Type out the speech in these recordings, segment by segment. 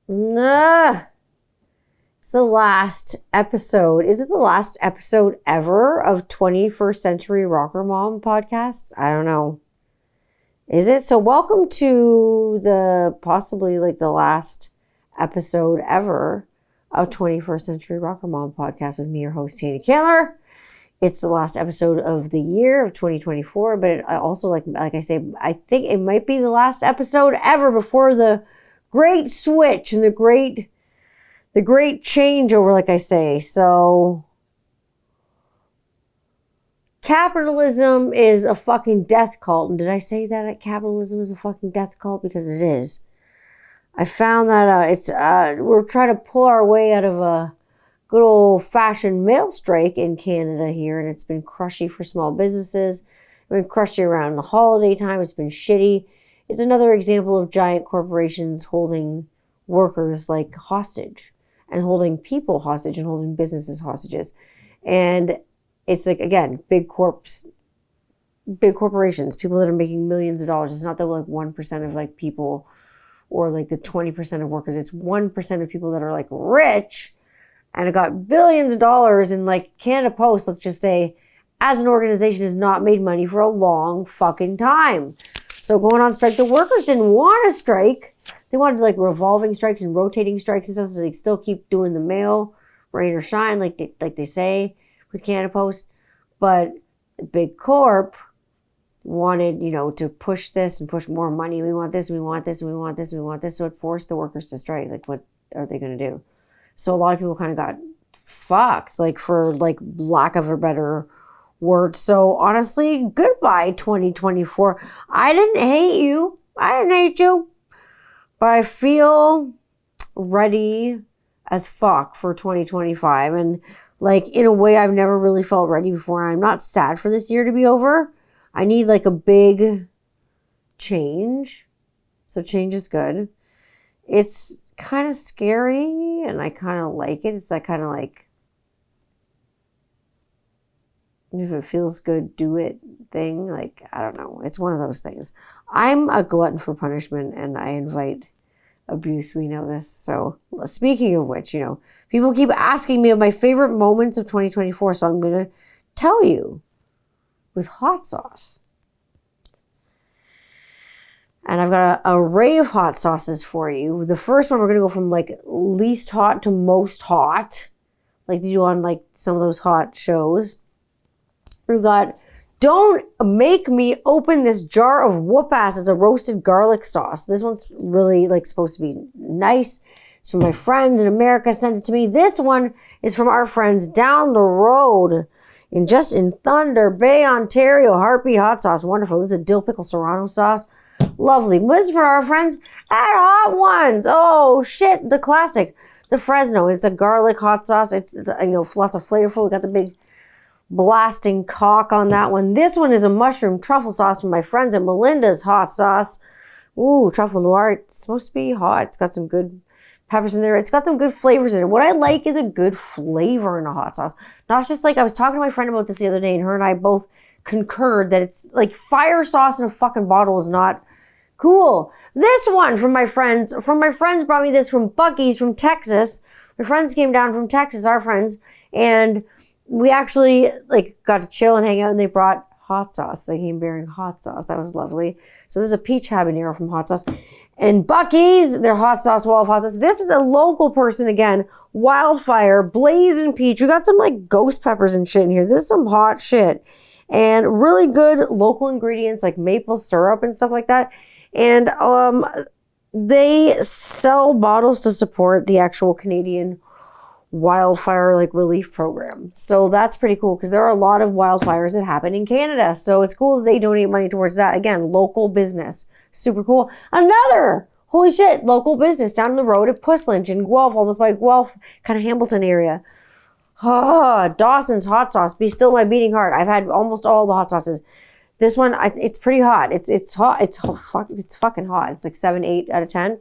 Nah. It's the last episode. Is it the last episode ever of 21st Century Rocker Mom podcast? I don't know. Is it? So welcome to the possibly like the last episode ever of 21st Century Rocker Mom podcast with me, your host, Tanya Candler. It's the last episode of the year of 2024, but I also, like I say, I think it might be the last episode ever before the great switch and the great changeover, like I say. So capitalism is a fucking death cult. And did I say that capitalism is a fucking death cult? Because it is. I found that out. We're trying to pull our way out of a good old-fashioned mail strike in Canada here, and it's been crushy for small businesses. It's been crushy around the holiday time. It's been shitty. It's another example of giant corporations holding workers like hostage and holding people hostage and holding businesses hostages. And it's like, again, big corporations, people that are making millions of dollars. It's not that like 1% of like people or like the 20% of workers. It's 1% of people that are like rich and it got billions of dollars. And like Canada Post, let's just say, as an organization, has not made money for a long fucking time. So going on strike, the workers didn't want to strike. They wanted like revolving strikes and rotating strikes and stuff, so they still keep doing the mail, rain or shine, like they say with Canada Post. But Big Corp wanted, to push this and push more money. We want this, we want this, we want this, we want this. So it forced the workers to strike. Like, what are they going to do? So a lot of people kind of got fucked, like, for like lack of a better word. So honestly, goodbye 2024. I didn't hate you. I didn't hate you. But I feel ready as fuck for 2025. And like, in a way, I've never really felt ready before. I'm not sad for this year to be over. I need like a big change. So change is good. It's kind of scary and I kind of like it. It's that kind of like, if it feels good, do it thing. Like, I don't know. It's one of those things. I'm a glutton for punishment and I invite abuse. We know this. So speaking of which, people keep asking me of my favorite moments of 2024. So I'm going to tell you with hot sauce. And I've got an array of hot sauces for you. The first one, we're going to go from like least hot to most hot, like they do on like some of those hot shows. We've got, don't make me open this jar of whoop ass. It's a roasted garlic sauce. This one's really like supposed to be nice. It's from my friends in America, sent it to me. This one is from our friends down the road in Thunder Bay, Ontario. Heartbeat hot sauce. Wonderful. This is a dill pickle serrano sauce. Lovely. This is for our friends at Hot Ones. Oh shit, the classic, the Fresno. It's a garlic hot sauce. It's lots of flavorful. We got the big blasting cock on that one. This one is a mushroom truffle sauce from my friends at Melinda's Hot Sauce. Ooh, truffle noir. It's supposed to be hot. It's got some good peppers in there. It's got some good flavors in it. What I like is a good flavor in a hot sauce. Not just like, I was talking to my friend about this the other day and her and I both concurred that it's like fire sauce in a fucking bottle is not cool. This one from my friends brought me this from Buc-ee's from Texas. My friends came down from Texas, our friends, and we actually like got to chill and hang out, and they brought hot sauce. They came bearing hot sauce. That was lovely. So this is a peach habanero from Hot Sauce. And Buc-ee's, their hot sauce, wall of hot sauce. This is a local person again. Wildfire, blazing peach. We got some like ghost peppers and shit in here. This is some hot shit. And really good local ingredients like maple syrup and stuff like that. And they sell bottles to support the actual Canadian wildfire like relief program. So that's pretty cool because there are a lot of wildfires that happen in Canada. So it's cool that they donate money towards that. Again, local business. Super cool. Another, holy shit, local business down the road at Puslinch in Guelph, almost by Guelph, kind of Hamilton area. Dawson's hot sauce. Be still my beating heart. I've had almost all the hot sauces. This one, it's pretty hot. It's hot. It's fucking hot. It's like 7, 8 out of 10.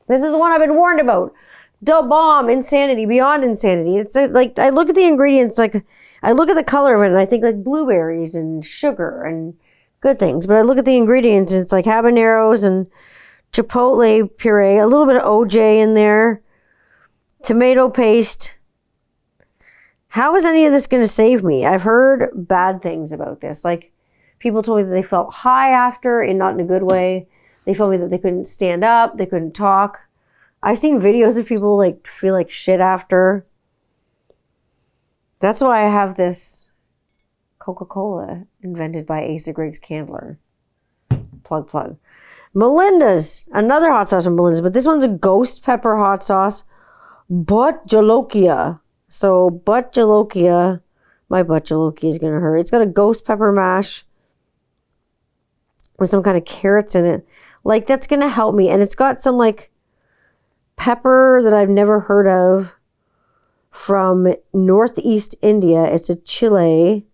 This is the one I've been warned about. Da Bomb, Insanity, Beyond Insanity. It's like, I look at the ingredients, like, I look at the color of it and I think like blueberries and sugar and good things. But I look at the ingredients and it's like habaneros and chipotle puree, a little bit of OJ in there, tomato paste. How is any of this going to save me? I've heard bad things about this. Like, people told me that they felt high after, and not in a good way. They told me that they couldn't stand up, they couldn't talk. I've seen videos of people like feel like shit after. That's why I have this Coca-Cola invented by Asa Griggs Candler. Plug. Melinda's, another hot sauce from Melinda's, but this one's a ghost pepper hot sauce. Butt Jolokia. So butt Jolokia, my butt Jolokia is gonna hurt. It's got a ghost pepper mash with some kind of carrots in it. Like, that's gonna help me. And it's got some like pepper that I've never heard of from Northeast India. It's a chile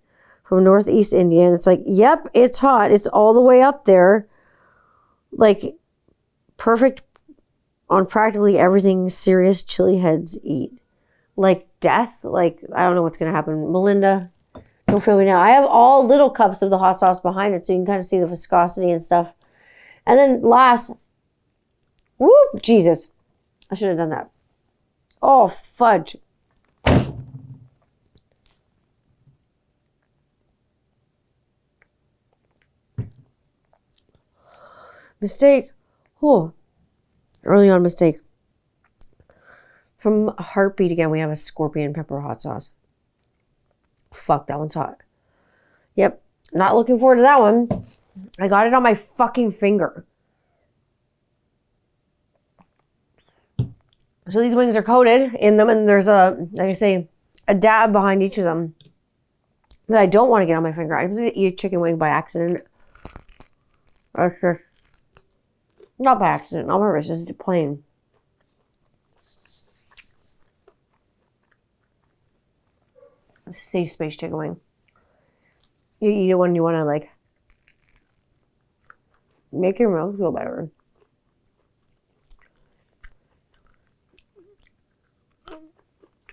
from Northeast India. And it's like, yep, it's hot. It's all the way up there. Like, perfect on practically everything serious chili heads eat. Like death. Like, I don't know what's going to happen. Melinda, don't feel me now. I have all little cups of the hot sauce behind it so you can kind of see the viscosity and stuff. And then last, whoop, Jesus. I should have done that. Oh, fudge. Mistake. Oh, early on mistake. From Heartbeat again, we have a scorpion pepper hot sauce. Fuck, that one's hot. Yep, not looking forward to that one. I got it on my fucking finger. So these wings are coated in them, and there's a, like I say, a dab behind each of them that I don't want to get on my finger. I'm just going to eat a chicken wing by accident. That's just, not by accident, on purpose, just plain. It's a safe space chicken wing. You eat it when you want to, like, make your mouth feel better.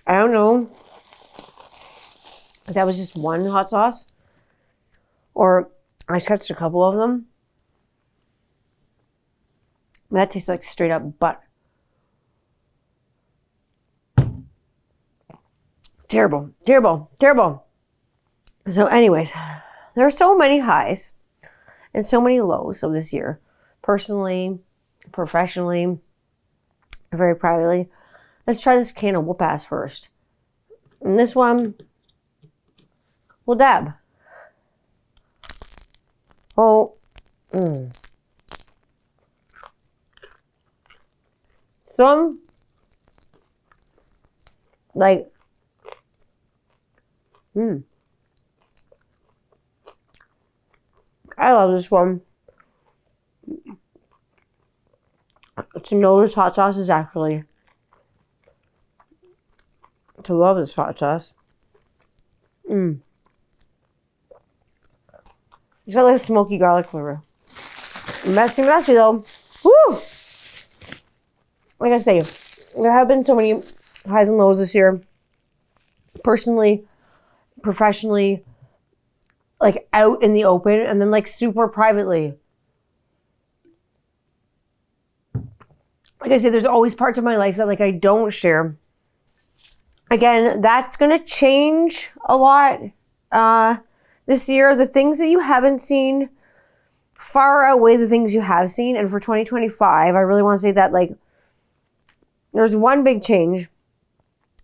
I don't know if that was just one hot sauce or I touched a couple of them. That tastes like straight up butt. Terrible, terrible, terrible. So anyways, there are so many highs and so many lows of this year. Personally, professionally, very privately. Let's try this can of whoop ass first. And this one, we'll dab. Oh, Some, like, I love this one. To know this hot sauce is actually to love this hot sauce. It's got like a smoky garlic flavor. Messy though. Woo! Like I say, there have been so many highs and lows this year. Personally, professionally, like out in the open, and then like super privately. Like I say, there's always parts of my life that like I don't share. Again, that's going to change a lot this year. The things that you haven't seen far outweigh the things you have seen. And for 2025, I really want to say that like there's one big change.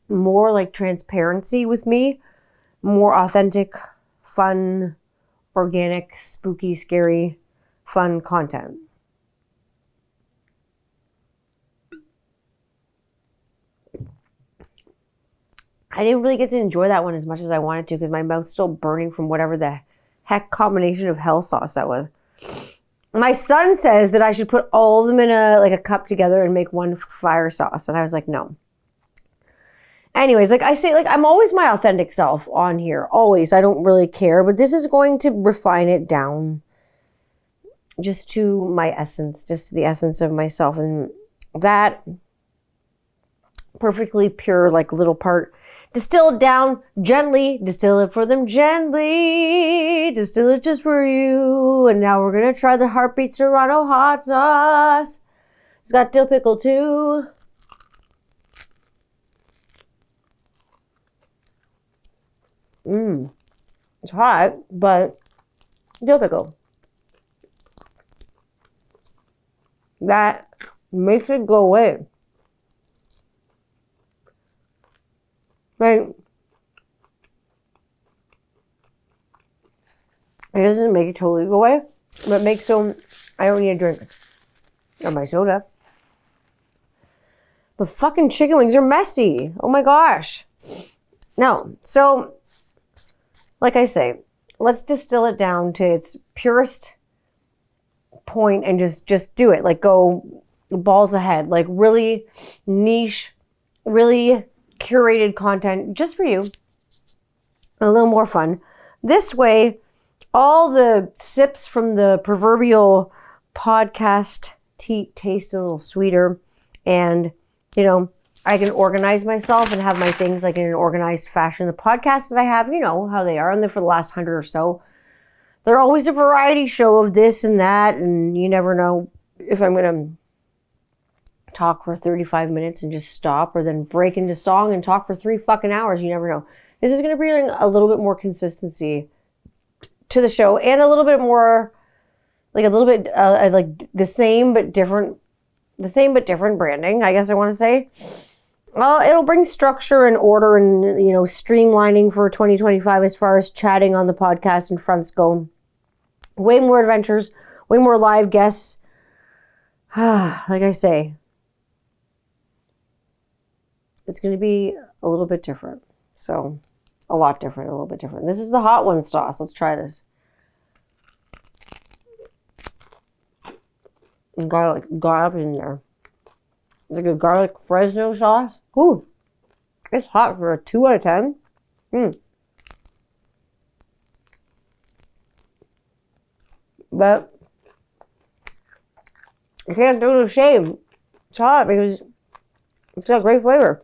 More like transparency with me. More authentic, fun, organic, spooky, scary, fun content. I didn't really get to enjoy that one as much as I wanted to because my mouth's still burning from whatever the heck combination of hell sauce that was. My son says that I should put all of them in a cup together and make one fire sauce. And I was like, no. Anyways, like I say, like I'm always my authentic self on here. Always. I don't really care. But this is going to refine it down just to my essence. Just the essence of myself. And that perfectly pure, like little part. Distilled down gently. Distill it for them gently. Distill it just for you. And now we're going to try the Heartbeat Serrano hot sauce. It's got dill pickle too. It's hot, but dill pickle. That makes it go away. Right? It doesn't make it totally go away, but it makes so I don't need a drink of my soda. But fucking chicken wings are messy. Oh my gosh. No. So, like I say, let's distill it down to its purest point and just do it. Like go balls ahead. Like really niche, really curated content just for you. A little more fun. This way, all the sips from the proverbial podcast taste a little sweeter, and I can organize myself and have my things like in an organized fashion. The podcasts that I have, you know how they are, and they're for the last 100 or so. They're always a variety show of this and that, and you never know if I'm gonna talk for 35 minutes and just stop, or then break into song and talk for 3 fucking hours. You never know. This is gonna bring a little bit more consistency to the show, and a little bit more, like a little bit like the same but different branding, I guess I want to say. It'll bring structure and order and streamlining for 2025 as far as chatting on the podcast and fronts go. Way more adventures, way more live guests. Like I say, it's going to be a little bit different. So, a lot different, a little bit different. This is the hot one sauce. Let's try this. Garlic got up in there. It's like a garlic Fresno sauce. Ooh, it's hot for a 2 out of 10. But I can't do the shame. It's hot because it's got great flavor.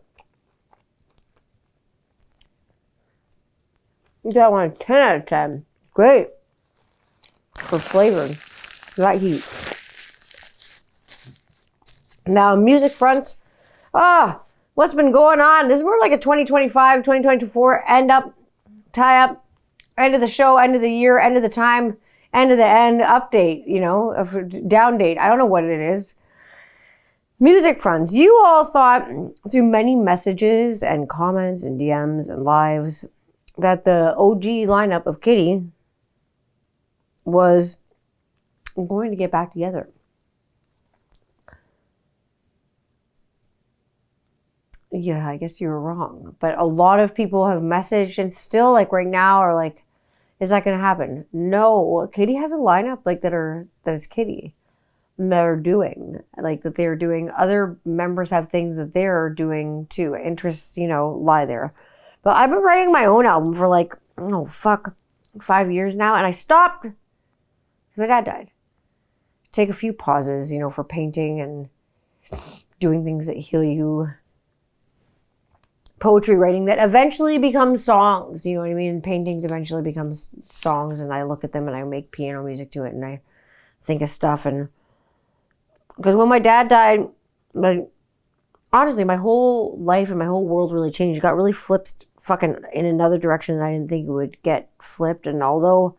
You got one 10 out of 10. Great for flavoring. That heat. Now, music fronts. What's been going on? This is more like a 2025, 2024 tie up, end of the show, end of the year, end of the time, end of the end update, down date. I don't know what it is. Music fronts. You all thought through many messages and comments and DMs and lives that the OG lineup of Kitty was going to get back together. Yeah, I guess you were wrong. But a lot of people have messaged and still like right now are like, is that going to happen? No, Kitty has a lineup like that is Kitty that are doing, like that they're doing. Other members have things that they're doing too. Interests, lie there. But I've been writing my own album for 5 years now, and I stopped because my dad died. Take a few pauses, for painting and doing things that heal you. Poetry writing that eventually becomes songs, you know what I mean? Paintings eventually becomes songs, and I look at them and I make piano music to it, and I think of stuff. And because when my dad died, honestly, my whole life and my whole world really changed. It got really flipped fucking in another direction that I didn't think it would get flipped. And although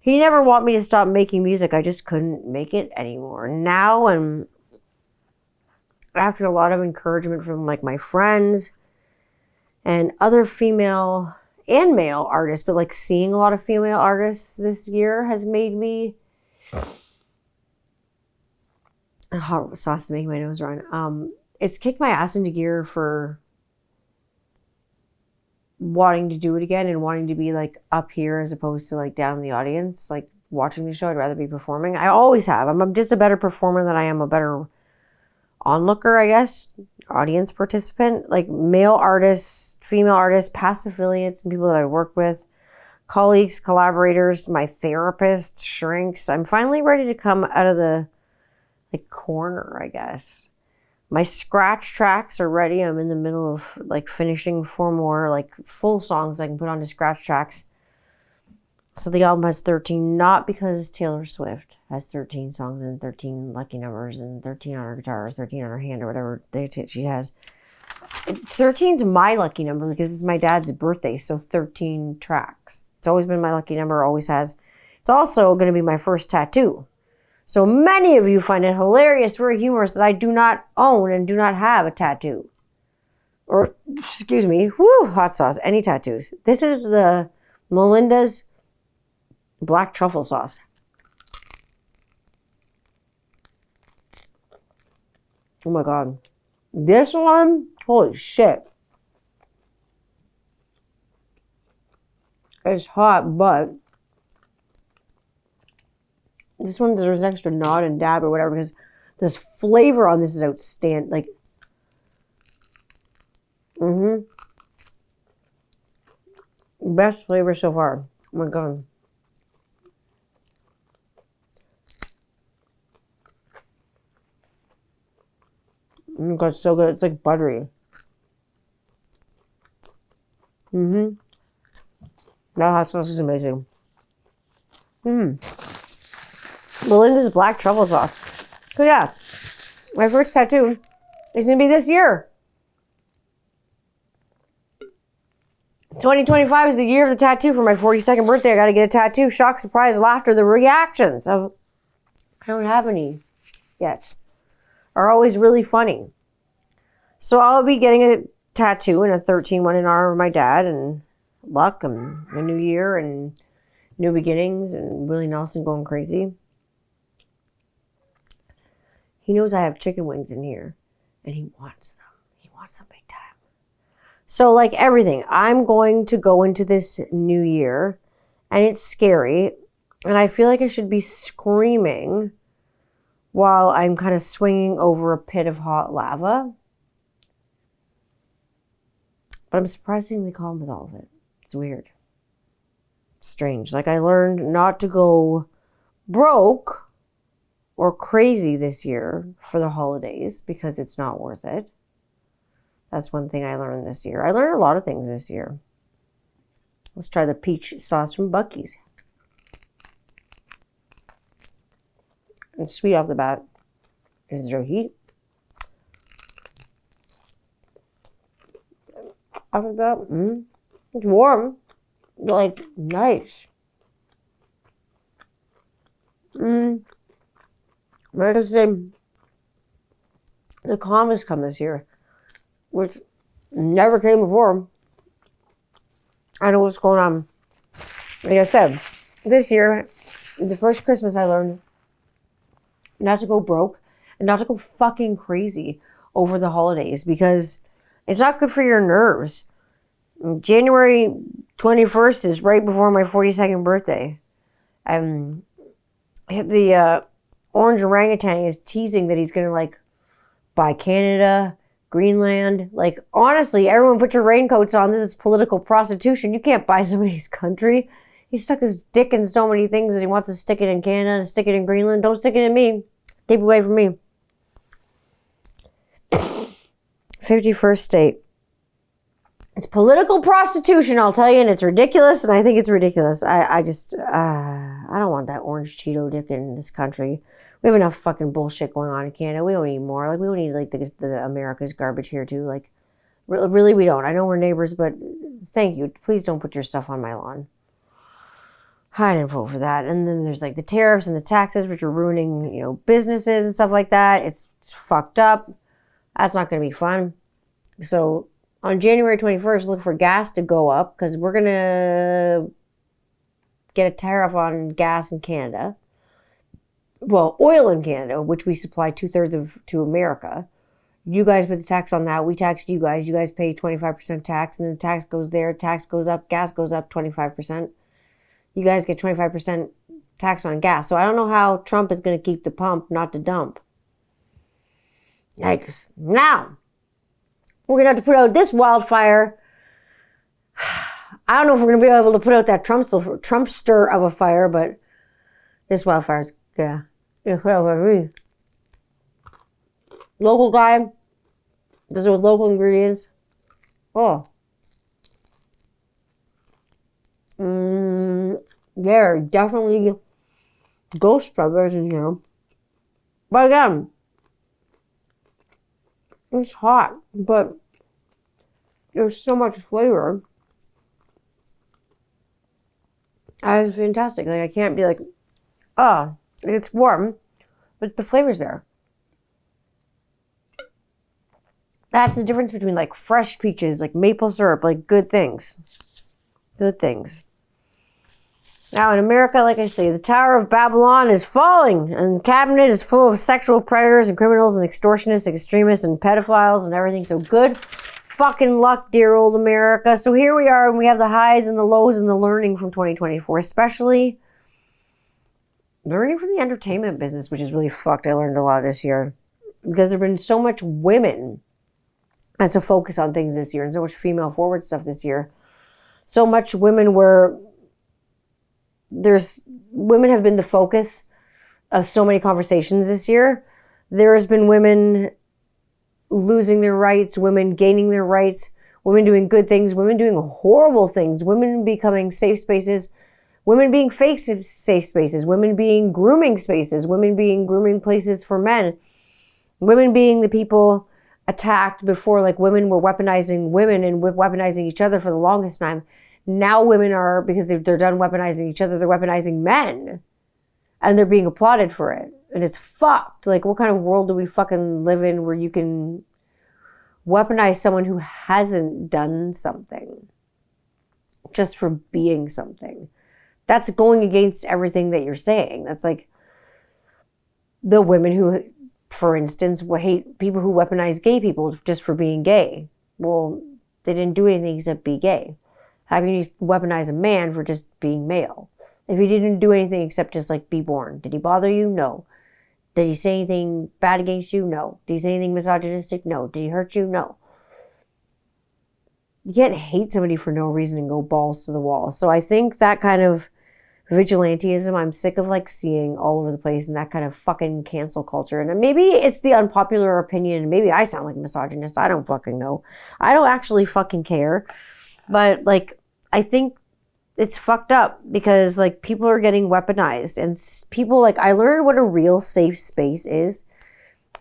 he never wanted me to stop making music, I just couldn't make it anymore. Now, and after a lot of encouragement from my friends and other female and male artists, but seeing a lot of female artists this year has made me hot sauce is making my nose run. It's kicked my ass into gear for wanting to do it again and wanting to be up here as opposed to down in the audience, watching the show. I'd rather be performing. I always have. I'm just a better performer than I am a better onlooker, I guess. Audience participant, male artists, female artists, past affiliates, and people that I work with, colleagues, collaborators, my therapist, shrinks. I'm finally ready to come out of the corner, I guess. My scratch tracks are ready. I'm in the middle of finishing 4 more full songs I can put onto scratch tracks. So the album has 13, not because Taylor Swift. has 13 songs and 13 lucky numbers and 13 on her guitar or 13 on her hand or whatever she has. 13's my lucky number because it's my dad's birthday, so 13 tracks. It's always been my lucky number, always has. It's also going to be my first tattoo. So many of you find it hilarious, very humorous that I do not own and do not have a tattoo. Or, excuse me, hot sauce, any tattoos. This is the Melinda's black truffle sauce. Oh my God. This one, holy shit. It's hot, but this one deserves extra nod and dab or whatever because this flavor on this is outstanding. Like, best flavor so far. Oh my God. Oh my God, it's so good. It's like buttery. That hot sauce is amazing. Melinda's black truffle sauce. So yeah, my first tattoo is going to be this year. 2025 is the year of the tattoo. For my 42nd birthday, I got to get a tattoo. Shock, surprise, laughter. The reactions of, I don't have any yet, are always really funny. So I'll be getting a tattoo and a 13 one in honor of my dad and luck and a new year and new beginnings and Willie Nelson going crazy. He knows I have chicken wings in here and he wants them. He wants them big time. So like everything, I'm going to go into this new year and it's scary and I feel like I should be screaming while I'm kind of swinging over a pit of hot lava. But I'm surprisingly calm with all of it. It's weird. Strange. Like I learned not to go broke or crazy this year for the holidays because it's not worth it. That's one thing I learned this year. I learned a lot of things this year. Let's try the peach sauce from Buc-ee's. It's sweet off the bat. Is there heat? Off the bat, it's warm. Like, nice. Like I said, the calm has come this year, which never came before. I know what's going on. Like I said, this year, the first Christmas I learned not to go broke and not to go fucking crazy over the holidays because it's not good for your nerves. January 21st is right before my 42nd birthday. The orange orangutan is teasing that he's going to like buy Canada, Greenland. Like, honestly, everyone put your raincoats on. This is political prostitution. You can't buy somebody's country. He stuck his dick in so many things that he wants to stick it in Canada, to stick it in Greenland. Don't stick it in me. Keep away from me. 51st state. It's political prostitution, I'll tell you, and it's ridiculous, and I think it's ridiculous. I don't want that orange Cheeto dick in this country. We have enough fucking bullshit going on in Canada. We don't need more. Like, we don't need, like, the America's garbage here, too. Like, really, we don't. I know we're neighbors, but thank you. Please don't put your stuff on my lawn. I didn't vote for that. And then there's, like, the tariffs and the taxes, which are ruining, you know, businesses and stuff like that. It's fucked up. That's not going to be fun. So on January 21st, look for gas to go up because we're going to get a tariff on gas in Canada. Well, oil in Canada, which we supply 2/3 of to America. You guys put the tax on that. We taxed you guys. You guys pay 25% tax, and then the tax goes there. Tax goes up. Gas goes up 25%. You guys get 25% tax on gas. So I don't know how Trump is going to keep the pump, not the dump. Yikes. Now, we're going to have to put out this wildfire. I don't know if we're going to be able to put out that Trumpster of a fire, but this wildfire is, yeah. Local guy. Does it with local ingredients. Oh. They're definitely ghost peppers in here. But again, it's hot, but there's so much flavor. That is fantastic. Like, I can't be like, oh, it's warm, but the flavor's there. That's the difference between like fresh peaches, like maple syrup, like good things. Good things. Now in America, like I say, the Tower of Babylon is falling and the cabinet is full of sexual predators and criminals and extortionists, extremists and pedophiles and everything. So good fucking luck, dear old America. So here we are and we have the highs and the lows and the learning from 2024, especially learning from the entertainment business, which is really fucked. I learned a lot this year because there have been so much women as a focus on things this year and so much female forward stuff this year. So much women where women have been the focus of so many conversations this year. There has been women losing their rights, women gaining their rights, women doing good things, women doing horrible things, women becoming safe spaces, women being fake safe spaces, women being grooming spaces, women being grooming places for men, women being the people attacked before, like women were weaponizing women and weaponizing each other for the longest time. Now women are, because they're done weaponizing each other, they're weaponizing men. And they're being applauded for it. And it's fucked. Like, what kind of world do we fucking live in where you can weaponize someone who hasn't done something just for being something? That's going against everything that you're saying. That's like the women who, for instance, hate people who weaponize gay people just for being gay. Well, they didn't do anything except be gay. How can you weaponize a man for just being male? If he didn't do anything except just like be born. Did he bother you? No. Did he say anything bad against you? No. Did he say anything misogynistic? No. Did he hurt you? No. You can't hate somebody for no reason and go balls to the wall. So I think that kind of vigilantism, I'm sick of like seeing all over the place, and that kind of fucking cancel culture. And maybe it's the unpopular opinion. Maybe I sound like a misogynist. I don't fucking know. I don't actually fucking care. But like, I think it's fucked up because like people are getting weaponized, and people, like, I learned what a real safe space is,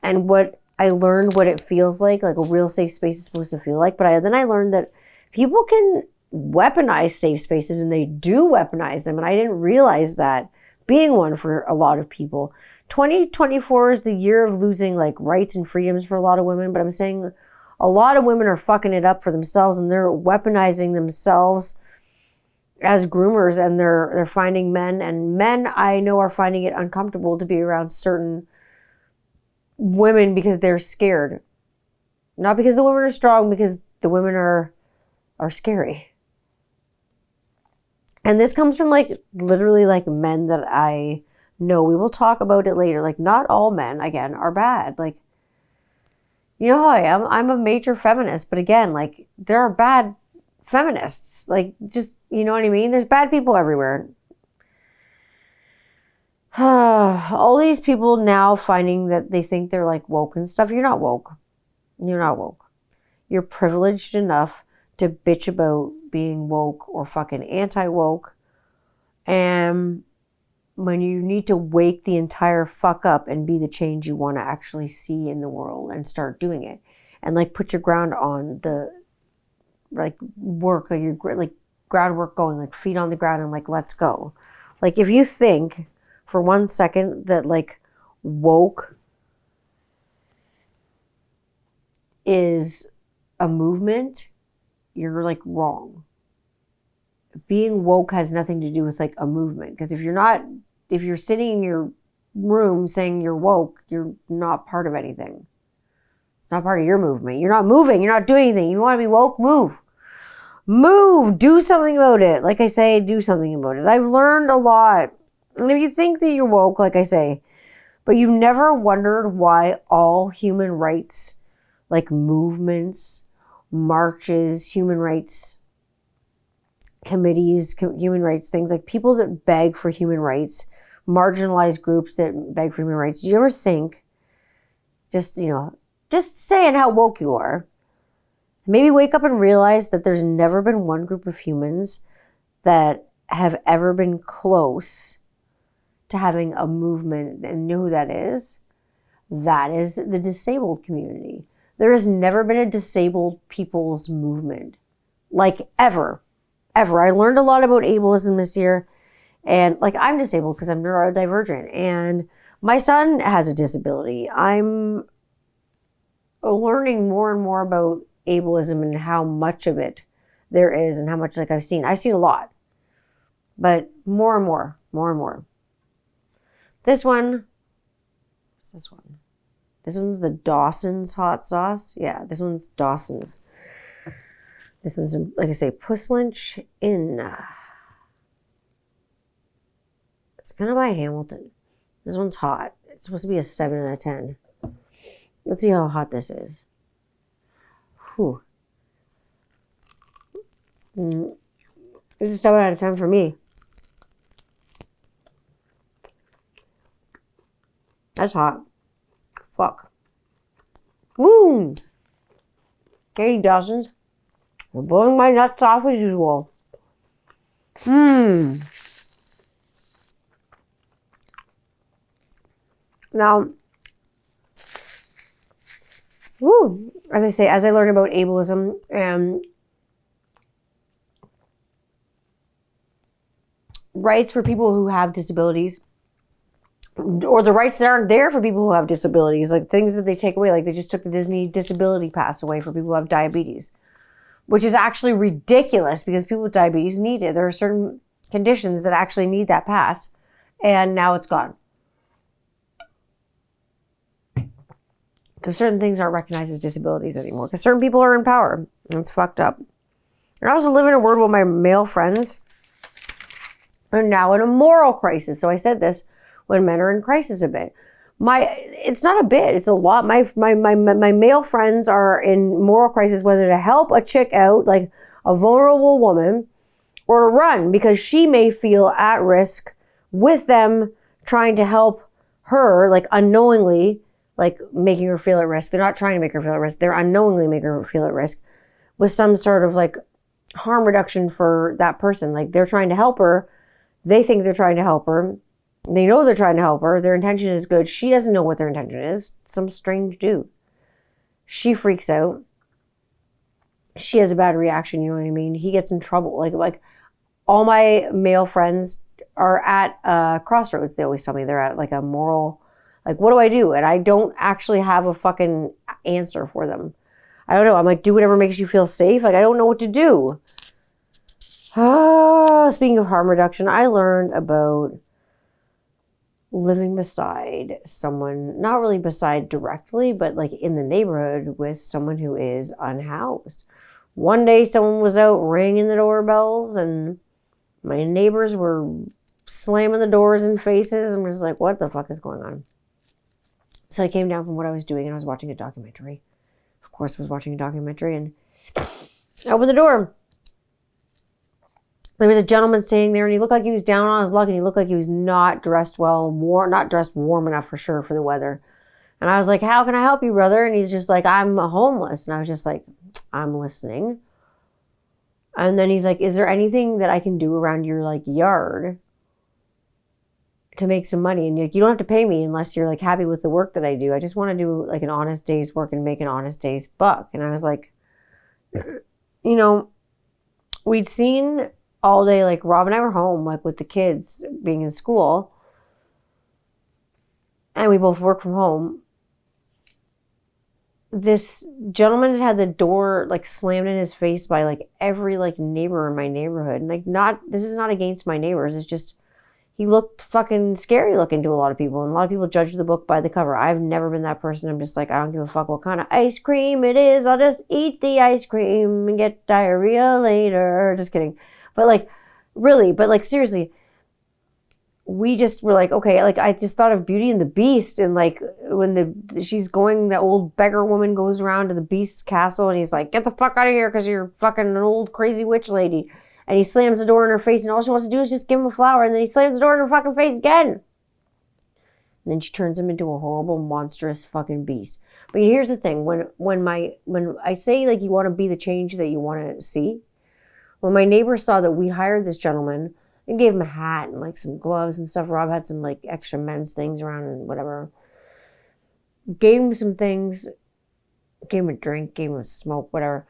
and I learned what it feels like a real safe space is supposed to feel like. But then I learned that people can weaponize safe spaces, and they do weaponize them. And I didn't realize that being one for a lot of people. 2024 is the year of losing like rights and freedoms for a lot of women. But I'm saying a lot of women are fucking it up for themselves, and they're weaponizing themselves as groomers, and they're finding men, and men I know are finding it uncomfortable to be around certain women because they're scared. Not because the women are strong, because the women are scary. And this comes from like literally like men that I know. We will talk about it later. Like, not all men, again, are bad. Like, you know how I am. I'm a major feminist, but again, like, there are bad feminists. Like, just, you know what I mean? There's bad people everywhere. All these people now finding that they think they're like woke and stuff. You're not woke. You're not woke. You're privileged enough to bitch about being woke or fucking anti-woke. And when you need to wake the entire fuck up and be the change you want to actually see in the world and start doing it. And like put your ground on the like work, or your like groundwork going, like feet on the ground and like, let's go. Like, if you think for 1 second that like woke is a movement, you're like wrong. Being woke has nothing to do with like a movement. Because if you're sitting in your room saying you're woke, you're not part of anything. It's not part of your movement. You're not moving. You're not doing anything. You want to be woke? Move. Move. Do something about it. Like I say, do something about it. I've learned a lot. And if you think that you're woke, like I say, but you've never wondered why all human rights, like movements, marches, human rights committees, human rights things, like people that beg for human rights, marginalized groups that beg for human rights. Do you ever think, just saying how woke you are, maybe wake up and realize that there's never been one group of humans that have ever been close to having a movement, and know who that is? That is the disabled community. There has never been a disabled people's movement. Like ever. Ever. I learned a lot about ableism this year. And like I'm disabled because I'm neurodivergent. And my son has a disability. I'm learning more and more about ableism and how much of it there is and how much like I've seen a lot, but more and more. This one, what's this one? This one's the Dawson's hot sauce. Yeah, this one's Dawson's. This one's, like I say, Puss Lynch Inn. It's kind of by Hamilton. This one's hot. It's supposed to be a 7 out of 10. Let's see how hot this is. Whew. This is a 7 out of 10 for me. That's hot. Fuck. Woo! Katie Dawson's. We're blowing my nuts off as usual. Now, as I say, as I learn about ableism and rights for people who have disabilities, or the rights that aren't there for people who have disabilities, like things that they take away, like they just took the Disney disability pass away for people who have diabetes, which is actually ridiculous because people with diabetes need it. There are certain conditions that actually need that pass, and now it's gone. Because certain things aren't recognized as disabilities anymore. Because certain people are in power. And it's fucked up. And I also live in a world where my male friends are now in a moral crisis. So I said this when men are in crisis a bit. It's not a bit, it's a lot. My male friends are in moral crisis, whether to help a chick out, like a vulnerable woman, or to run because she may feel at risk with them trying to help her, like unknowingly, like making her feel at risk. They're not trying to make her feel at risk. They're unknowingly making her feel at risk with some sort of like harm reduction for that person. Like they're trying to help her. They think they're trying to help her. They know they're trying to help her. Their intention is good. She doesn't know what their intention is. Some strange dude. She freaks out. She has a bad reaction. You know what I mean? He gets in trouble. Like all my male friends are at crossroads. They always tell me they're at like a moral, like, what do I do? And I don't actually have a fucking answer for them. I don't know. I'm like, do whatever makes you feel safe. Like, I don't know what to do. Speaking of harm reduction, I learned about living beside someone, not really beside directly, but like in the neighborhood with someone who is unhoused. One day someone was out ringing the doorbells and my neighbors were slamming the doors in faces. I'm just like, what the fuck is going on? So I came down from what I was doing and I was watching a documentary. Of course I was watching a documentary and I opened the door. There was a gentleman standing there and he looked like he was down on his luck and he looked like he was not dressed well, not dressed warm enough for sure for the weather. And I was like, how can I help you, brother? And he's just like, I'm homeless. And I was just like, I'm listening. And then he's like, is there anything that I can do around your like yard to make some money? And like, you don't have to pay me unless you're like happy with the work that I do. I just want to do like an honest day's work and make an honest day's buck. And I was like, you know, we'd seen all day, like Rob and I were home, like with the kids being in school. And we both work from home. This gentleman had the door like slammed in his face by like every like neighbor in my neighborhood. And like this is not against my neighbors. It's just, he looked fucking scary looking to a lot of people. And a lot of people judge the book by the cover. I've never been that person. I'm just like, I don't give a fuck what kind of ice cream it is. I'll just eat the ice cream and get diarrhea later. Just kidding. But like, really, but like seriously, we just were like, okay, like I just thought of Beauty and the Beast, and like when the old beggar woman goes around to the Beast's castle and he's like, get the fuck out of here because you're fucking an old crazy witch lady. And he slams the door in her face and all she wants to do is just give him a flower, and then he slams the door in her fucking face again. And then she turns him into a horrible, monstrous fucking beast. But here's the thing, when I say like you want to be the change that you want to see, when my neighbors saw that we hired this gentleman I gave him a hat and like some gloves and stuff. Rob had some like extra men's things around and whatever. Gave him some things, gave him a drink, gave him a smoke, whatever.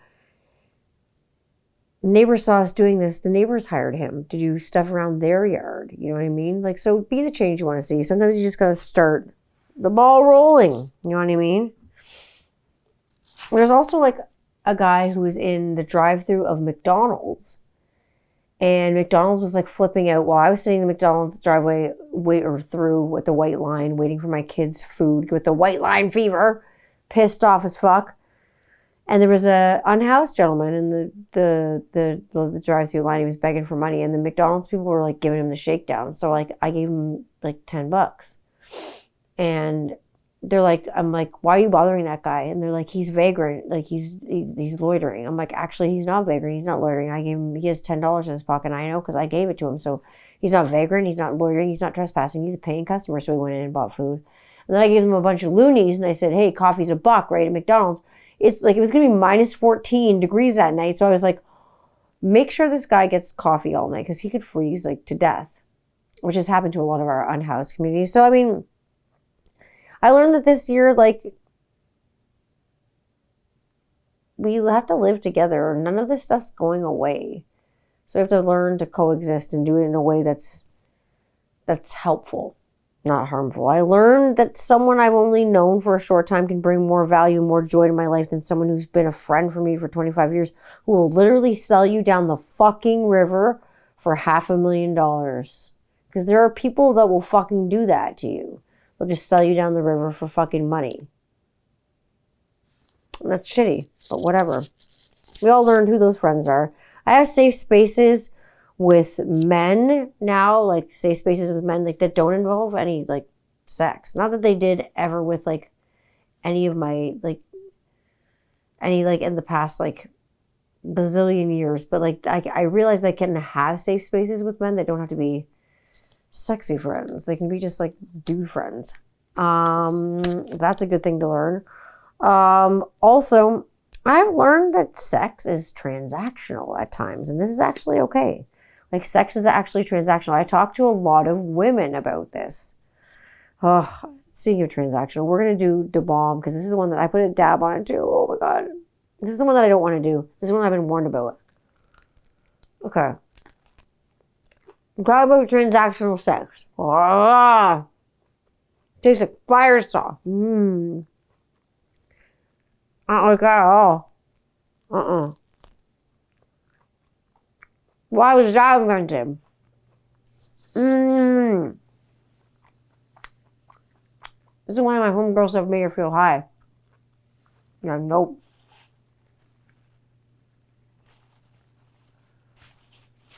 Neighbors saw us doing this. The neighbors hired him to do stuff around their yard. You know what I mean? Like, so be the change you want to see. Sometimes you just got to start the ball rolling. You know what I mean? There's also like a guy who was in the drive-thru of McDonald's. And McDonald's was like flipping out while I was sitting in the McDonald's driveway through with the white line, waiting for my kids' food with the white line fever, pissed off as fuck. And there was a unhoused gentleman in the drive-thru line. He was begging for money, and the McDonald's people were like giving him the shakedown. So like I gave him like $10, and they're like, I'm like, why are you bothering that guy? And they're like, he's vagrant, like he's loitering. I'm like, actually, he's not vagrant. He's not loitering. I gave him, he has $10 in his pocket. And I know because I gave it to him. So he's not vagrant. He's not loitering. He's not trespassing. He's a paying customer. So he went in and bought food. And then I gave him a bunch of loonies, and I said, hey, coffee's $1, right, at McDonald's. It's like, it was going to be minus 14 degrees that night. So I was like, make sure this guy gets coffee all night because he could freeze like to death, which has happened to a lot of our unhoused communities. So, I mean, I learned that this year, like, we have to live together. None of this stuff's going away. So we have to learn to coexist and do it in a way that's helpful, not harmful. I learned that someone I've only known for a short time can bring more value, more joy to my life than someone who's been a friend for me for 25 years, who will literally sell you down the fucking river for $500,000. Because there are people that will fucking do that to you. They'll just sell you down the river for fucking money. And that's shitty, but whatever. We all learned who those friends are. I have safe spaces with men now, like safe spaces with men like that don't involve any like sex. Not that they did ever with like any of my like any like in the past like bazillion years, but like I realized I can have safe spaces with men that don't have to be sexy friends. They can be just like dude friends. That's a good thing to learn. Also, I've learned that sex is transactional at times, and this is actually okay. Like, sex is actually transactional. I talk to a lot of women about this. Oh, speaking of transactional, we're going to do Da Bomb because this is the one that I put a dab on it too. Oh my God. This is the one that I don't want to do. This is the one I've been warned about. Okay. Talk about transactional sex. Tastes like fire sauce. I don't like that at all. Why was that invented? This is why my homegirls have made her feel high. Yeah, nope.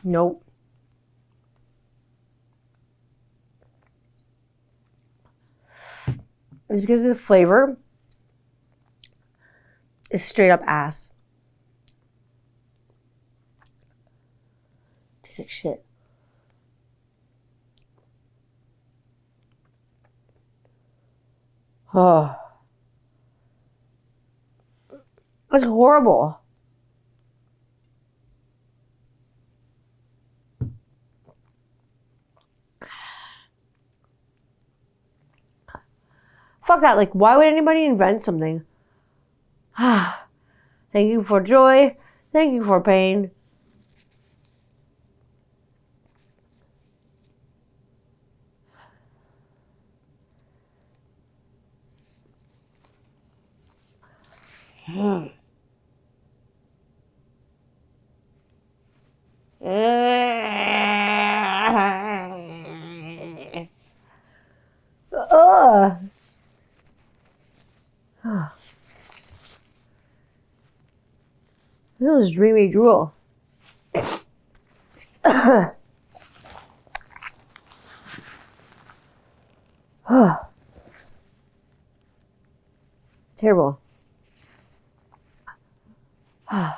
Nope. It's because the flavor is straight up ass. Tastes like shit. Oh. That's horrible. Fuck that. Like, why would anybody invent something? Thank you for joy. Thank you for pain. This is dreamy drool. Terrible. I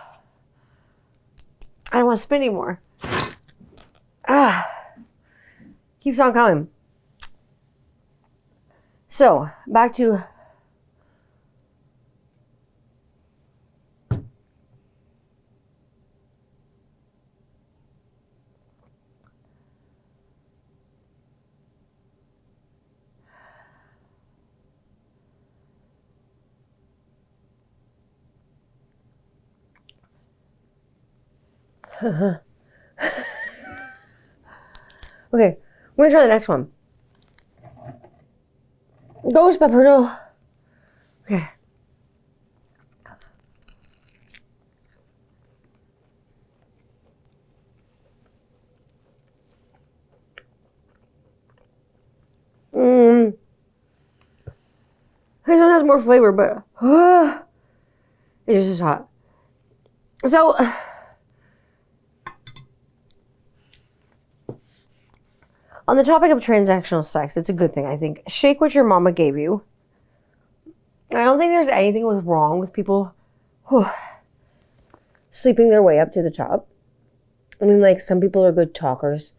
don't want to spit anymore. Keeps on coming. So, back to Okay, we're gonna try the next one. Ghost pepper, no. Okay. This one has more flavor, but it just is hot. So, on the topic of transactional sex, it's a good thing, I think. Shake what your mama gave you. I don't think there's anything wrong with people sleeping their way up to the top. I mean, like, some people are good talkers.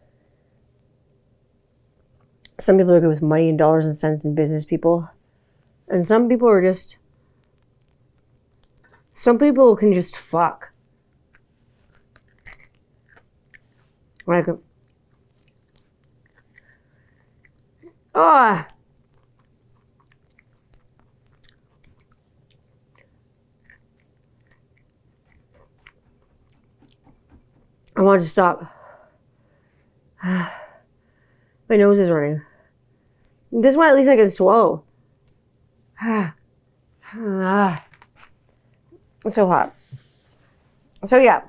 Some people are good with money and dollars and cents and business people. And some people are just... Some people can just fuck. Like... Ah! I want to stop. My nose is running. This one at least I can swallow. It's so hot. So yeah.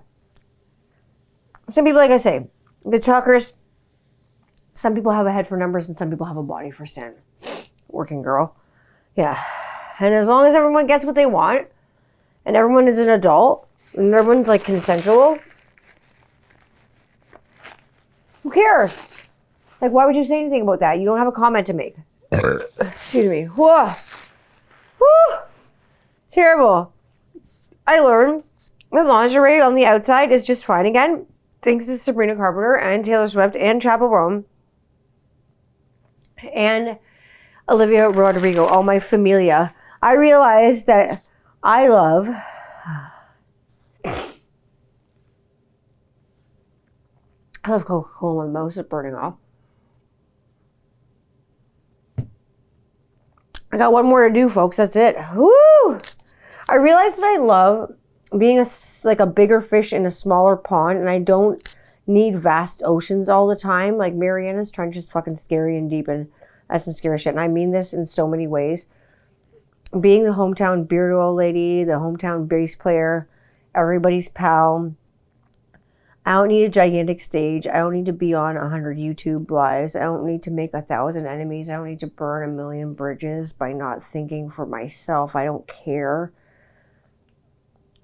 Some people, like I say, the talkers, some people have a head for numbers and some people have a body for sin. Working girl. Yeah. And as long as everyone gets what they want and everyone is an adult and everyone's like consensual, who cares? Like, why would you say anything about that? You don't have a comment to make. Excuse me. Whoa. Whew. Terrible. I learned the lingerie on the outside is just fine again. Thanks to Sabrina Carpenter and Taylor Swift and Chappell Roan and Olivia Rodrigo, all my familia. I realized that I love... I love Coca-Cola. My mouth is burning off. I got one more to do, folks. That's it. Woo! I realized that I love being like a bigger fish in a smaller pond, and I don't need vast oceans all the time. Like Mariana's Trench is fucking scary and deep, and that's some scary shit. And I mean this in so many ways. Being the hometown beardo lady, the hometown bass player, everybody's pal. I don't need a gigantic stage. I don't need to be on 100 YouTube lives. I don't need to make 1,000 enemies. I don't need to burn 1,000,000 bridges by not thinking for myself. I don't care.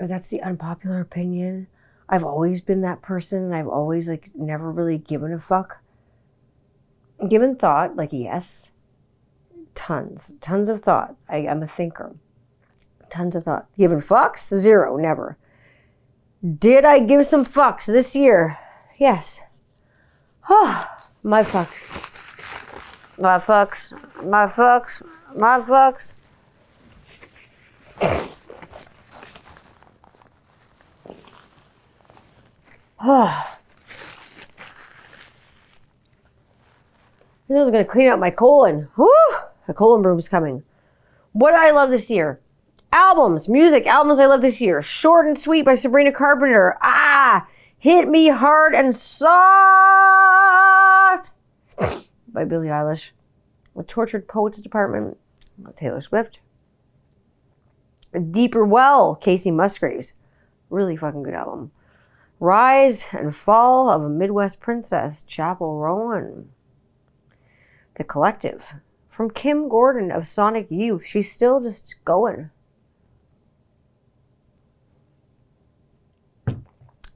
That's the unpopular opinion. I've always been that person, and I've always like never really given a fuck. Given thought, like yes. Tons of thought. I'm a thinker. Tons of thought. Given fucks? Zero, never. Did I give some fucks this year? Yes. My fucks. My fucks. My fucks. My fucks. This is going to clean out my colon. Whew. The colon broom's coming. What did I love this year? Albums, music, albums I love this year. Short and Sweet by Sabrina Carpenter. Hit Me Hard and Soft by Billie Eilish. The Tortured Poets Department by Taylor Swift. A Deeper Well, Casey Musgraves. Really fucking good album. Rise and Fall of a Midwest Princess, Chappell Rowan. The Collective from Kim Gordon of Sonic Youth. She's still just going.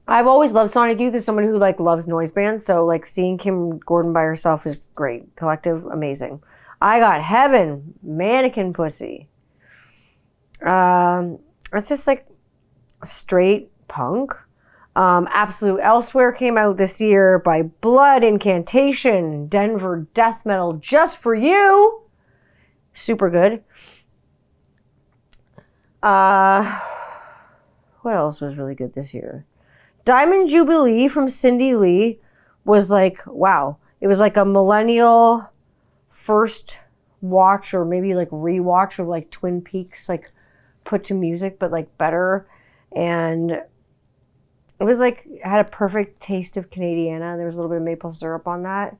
I've always loved Sonic Youth as someone who like loves noise bands, so like seeing Kim Gordon by herself is great. Collective, amazing. I Got Heaven, Mannequin Pussy. It's just like straight punk. Absolute Elsewhere came out this year by Blood Incantation, Denver death metal just for you. Super good. What else was really good this year? Diamond Jubilee from Cindy Lee was like, wow. It was like a millennial first watch or maybe like rewatch of like Twin Peaks, like put to music, but like better. And It was like, had a perfect taste of Canadiana. There was a little bit of maple syrup on that.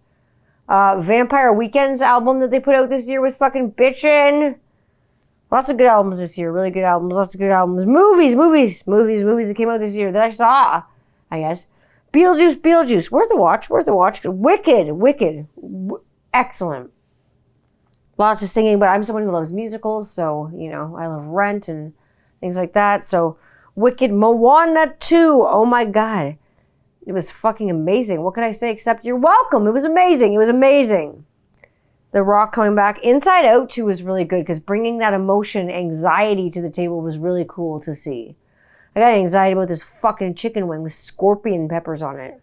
Vampire Weekend's album that they put out this year was fucking bitchin'. Lots of good albums this year. Really good albums. Lots of good albums. Movies that came out this year that I saw, I guess. Beetlejuice. Worth a watch. Wicked. Excellent. Lots of singing, but I'm someone who loves musicals, so, you know, I love Rent and things like that. So, Wicked. Moana 2. Oh my God. It was fucking amazing. What can I say except you're welcome? It was amazing. The Rock coming back. Inside Out 2 was really good because bringing that emotion, anxiety to the table was really cool to see. I got anxiety about this fucking chicken wing with scorpion peppers on it.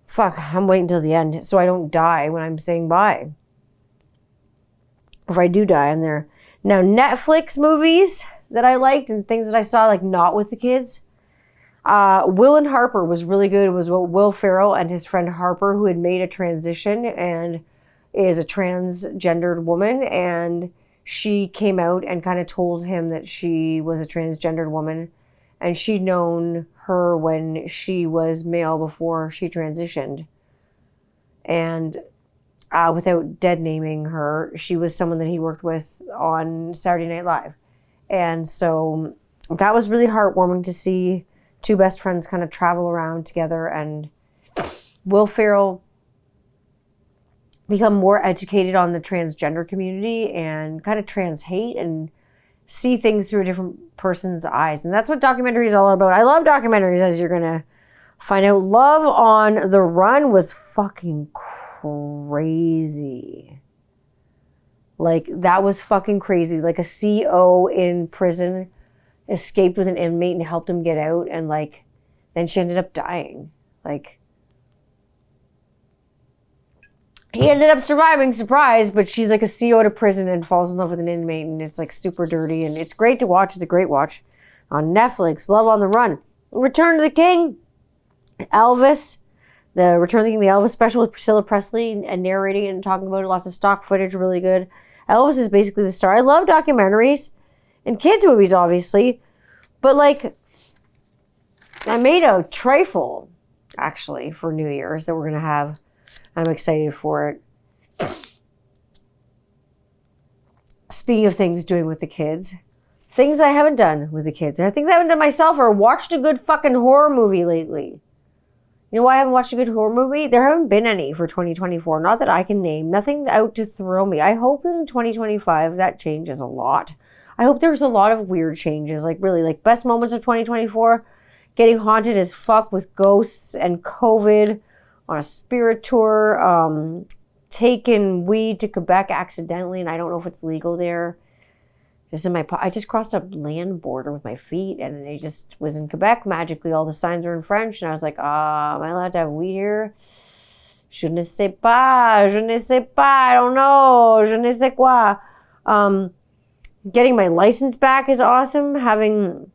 Fuck, I'm waiting till the end so I don't die when I'm saying bye. If I do die, I'm there. Now, Netflix movies that I liked and things that I saw, like not with the kids. Will and Harper was really good. It was Will Ferrell and his friend Harper, who had made a transition and is a transgendered woman. And she came out and kind of told him that she was a transgendered woman. And she'd known her when she was male before she transitioned. And without dead naming her, she was someone that he worked with on Saturday Night Live. And so that was really heartwarming to see two best friends kind of travel around together and Will Ferrell become more educated on the transgender community and kind of trans hate and see things through a different person's eyes. And that's what documentary is all about. I love documentaries, as you're going to find out. Love on the Run was fucking crazy. Like, that was fucking crazy. Like, a CO in prison escaped with an inmate and helped him get out, and like then she ended up dying. Like, he ended up surviving, surprise, but she's like a CO to prison and falls in love with an inmate, and it's like super dirty, and it's great to watch. It's a great watch on Netflix. Love on the Run. Return to the King. Elvis. The Return of the King, the Elvis special with Priscilla Presley and narrating and talking about it. Lots of stock footage, really good. Elvis is basically the star. I love documentaries and kids movies, obviously. But like, I made a trifle, actually, for New Year's that we're going to have. I'm excited for it. Speaking of things doing with the kids, things I haven't done with the kids, or things I haven't done myself, or watched a good fucking horror movie lately. You know why I haven't watched a good horror movie? There haven't been any for 2024. Not that I can name. Nothing out to thrill me. I hope that in 2025 that changes a lot. I hope there's a lot of weird changes. Like, really, like, best moments of 2024, getting haunted as fuck with ghosts and COVID on a spirit tour, taking weed to Quebec accidentally, and I don't know if it's legal there. Just in my I just crossed a land border with my feet, and it just was in Quebec. Magically, all the signs were in French, and I was like, am I allowed to have weed here? Je ne sais pas, I don't know, je ne sais quoi. Getting my license back is awesome. Having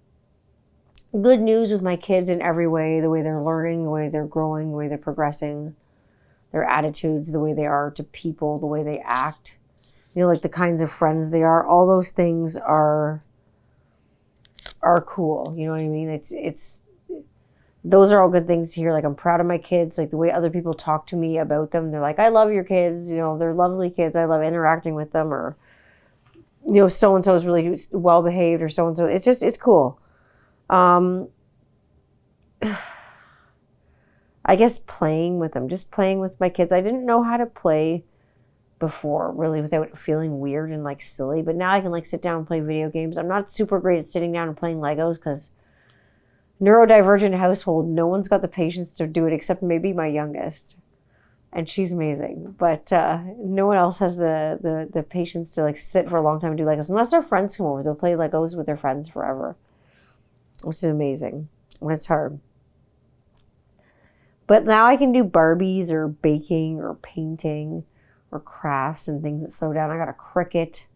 good news with my kids in every way, the way they're learning, the way they're growing, the way they're progressing, their attitudes, the way they are to people, the way they act. You know, like the kinds of friends they are. All those things are cool. You know what I mean? It's those are all good things to hear. Like, I'm proud of my kids. Like, the way other people talk to me about them. They're like, I love your kids. You know, they're lovely kids. I love interacting with them. Or, you know, so-and-so is really well behaved, or so-and-so. It's cool. I guess playing with them. Just playing with my kids. I didn't know how to play before, really, without feeling weird and like silly, but now I can like sit down and play video games. I'm not super great at sitting down and playing Legos because neurodivergent household, no one's got the patience to do it except maybe my youngest, and she's amazing, but no one else has the patience to like sit for a long time and do Legos unless their friends come over. They'll play Legos with their friends forever, which is amazing when it's hard. But now I can do Barbies or baking or painting or crafts and things that slow down. I got a Cricut,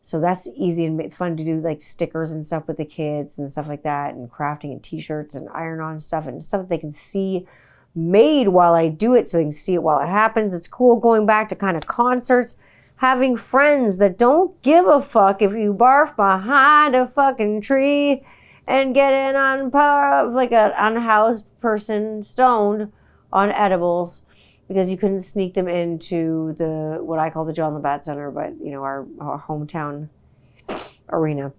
so that's easy and fun to do, like stickers and stuff with the kids and stuff like that, and crafting and t-shirts and iron-on stuff and stuff that they can see made while I do it, so they can see it while it happens. It's cool going back to kind of concerts, having friends that don't give a fuck if you barf behind a fucking tree, and get in on power of like an unhoused person stoned on edibles because you couldn't sneak them into the what I call the John Labatt Center, but our hometown arena.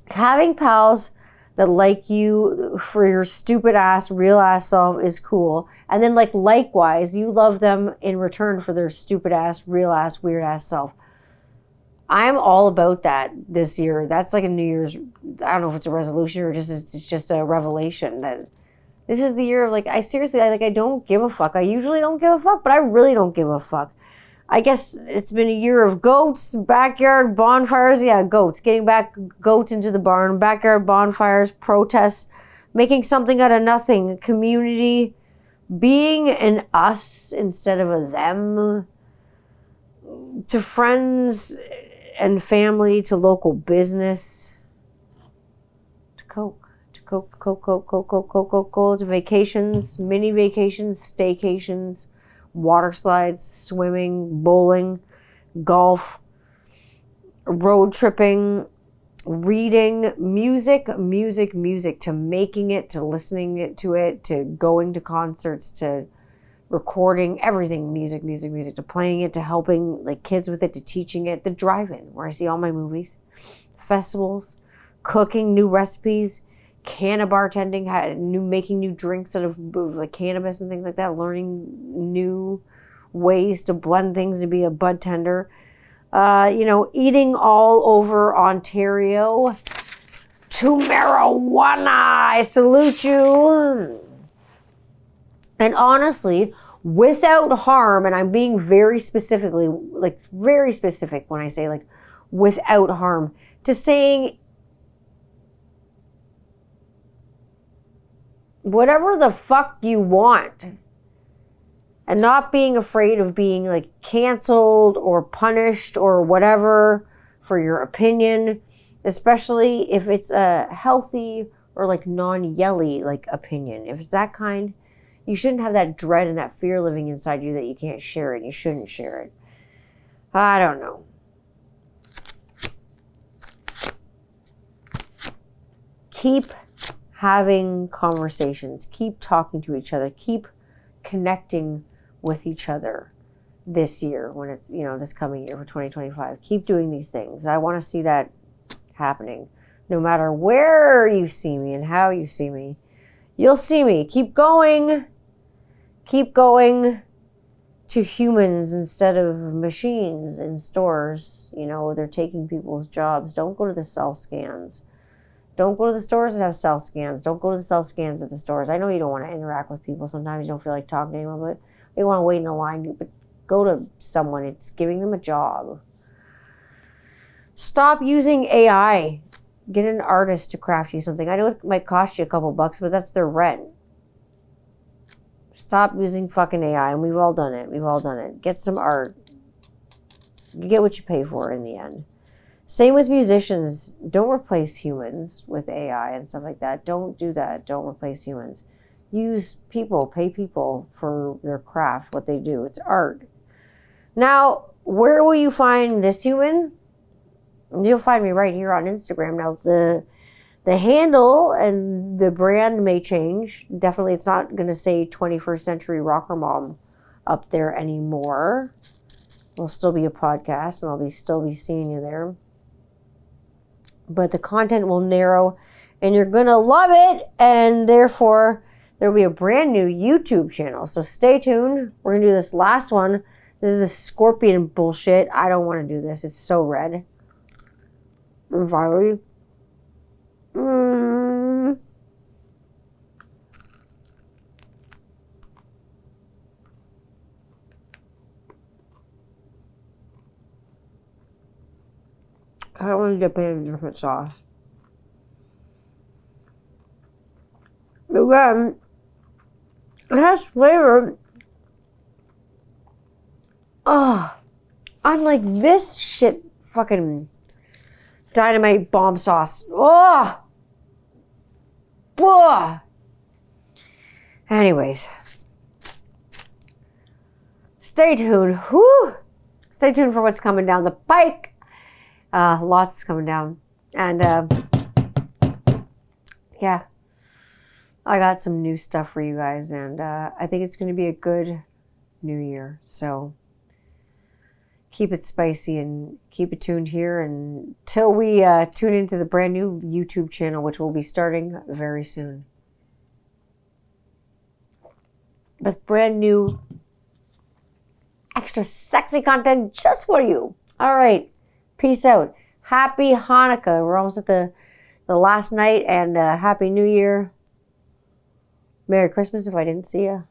Having pals that like you for your stupid ass, real ass self is cool. And then likewise, you love them in return for their stupid ass, real ass, weird ass self. I'm all about that this year. That's like a New Year's, I don't know if it's a resolution or it's just a revelation that this is the year of I don't give a fuck. I usually don't give a fuck, but I really don't give a fuck. I guess it's been a year of goats, backyard bonfires. Yeah, goats. Getting back goats into the barn, backyard bonfires, protests, making something out of nothing, community, being an us instead of a them, to friends and family, to local business, to Coke, to vacations, mini vacations, staycations, water slides, swimming, bowling, golf, road tripping, reading, music, to making it, to listening to it, to going to concerts, to recording, everything, music, to playing it, to helping kids with it, to teaching it, the drive-in where I see all my movies, festivals, cooking new recipes, canna bartending, making new drinks out of cannabis and things like that, learning new ways to blend things to be a bud tender, eating all over Ontario to marijuana. I salute you. And honestly, without harm, and I'm being very specific when I say without harm, to saying whatever the fuck you want and not being afraid of being canceled or punished or whatever for your opinion, especially if it's a healthy or non-yelly opinion. If it's that kind, you shouldn't have that dread and that fear living inside you that you can't share it and you shouldn't share it. I don't know. Keep having conversations, keep talking to each other, keep connecting with each other this year when it's, this coming year for 2025. Keep doing these things. I want to see that happening. No matter where you see me and how you see me, you'll see me. Keep going. Keep going to humans instead of machines in stores. They're taking people's jobs. Don't go to the self-scans. Don't go to the stores that have self-scans. Don't go to the self-scans at the stores. I know you don't want to interact with people. Sometimes you don't feel like talking to anyone, but you want to wait in a line. But go to someone. It's giving them a job. Stop using AI. Get an artist to craft you something. I know it might cost you a couple bucks, but that's their rent. Stop using fucking AI. And we've all done it. Get some art. You get what you pay for in the end. Same with musicians. Don't replace humans with AI and stuff like that. Don't do that. Don't replace humans. Use people. Pay people for their craft, what they do. It's art. Now, where will you find this human? You'll find me right here on Instagram. Now, the handle and the brand may change. Definitely, it's not going to say 21st Century Rocker Mom up there anymore. It'll still be a podcast, and I'll still be seeing you there. But the content will narrow, and you're going to love it, and therefore, there will be a brand new YouTube channel. So stay tuned. We're going to do this last one. This is a scorpion bullshit. I don't want to do this. It's so red. Violet. I don't want to dip it in a different sauce. Again, it has flavor. Unlike this shit fucking dynamite bomb sauce. Anyways. Stay tuned. Stay tuned for what's coming down the pike. Lots coming down. And yeah, I got some new stuff for you guys, and I think it's going to be a good new year. So keep it spicy and keep it tuned here until we tune into the brand new YouTube channel, which will be starting very soon with brand new extra sexy content just for you. All right. Peace out. Happy Hanukkah. We're almost at the last night, and Happy New Year. Merry Christmas if I didn't see you.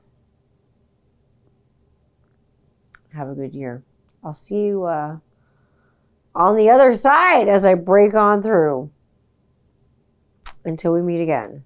Have a good year. I'll see you on the other side as I break on through. Until we meet again.